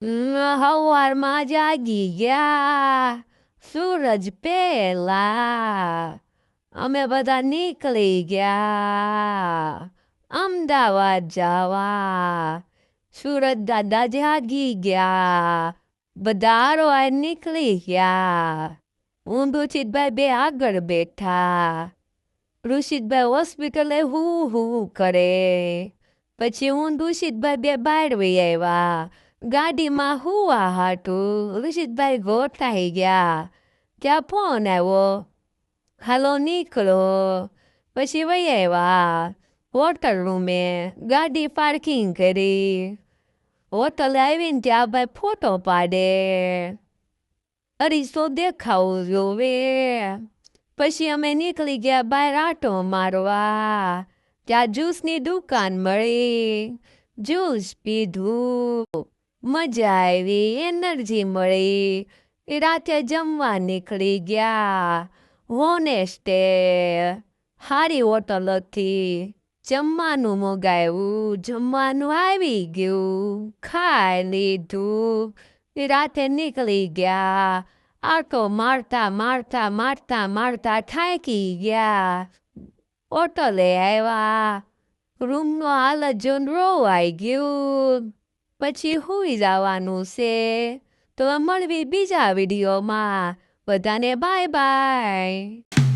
હવારમાં જાગી ગયા, સૂરજ પહેલા, અમે બધા નીકળી ગયા અમદાવાદ જવા. સુરત દાદા જાગી ગયા, બધા રોય નીકળી ગયા. હું રુચિતભાઈ બે આગળ બેઠા. ઋષિતભાઈ હોસ્પિટલે હું કરે. પછી હું ઋષિતભાઈ બે બહાર વહી આવ્યા. ગાડીમાં હુવા હાટું ઋષિતભાઈ ગોઠાઈ ગયા. ત્યાં ફોન આવ્યો, હાલો નીકળો. પછી વહી આવ્યા હોટલ રૂમે, ગાડી પાર્કિંગ કરી. હોટલે આવીને ત્યાં ભાઈ ફોટો પાડે, અરીસો દેખાવું જોવે. પછી અમે નીકળી ગયા બહાર આટો મારવા. ત્યાં જ્યુસની દુકાન મળી, જ્યુસ પીધું, મજા આવી, એનર્જી મળી. રાતે જમવા નીકળી ગયા. હોનેસ્ટે સારી હોટલ હતી, જમવાનું મગાવ્યું, જમવાનું આવી ગયું, ખાઈ લીધું. રાતે નીકળી ગયા. આટો મારતા મારતા મારતા મારતા થાકી ગયા. હોટલે આવ્યા, રૂમનો હાલત જોઈને રોવાઈ ગયું. પછી હુઈ જવાનું છે. તો મળવી બીજા વિડીયોમાં. બધાને બાય બાય.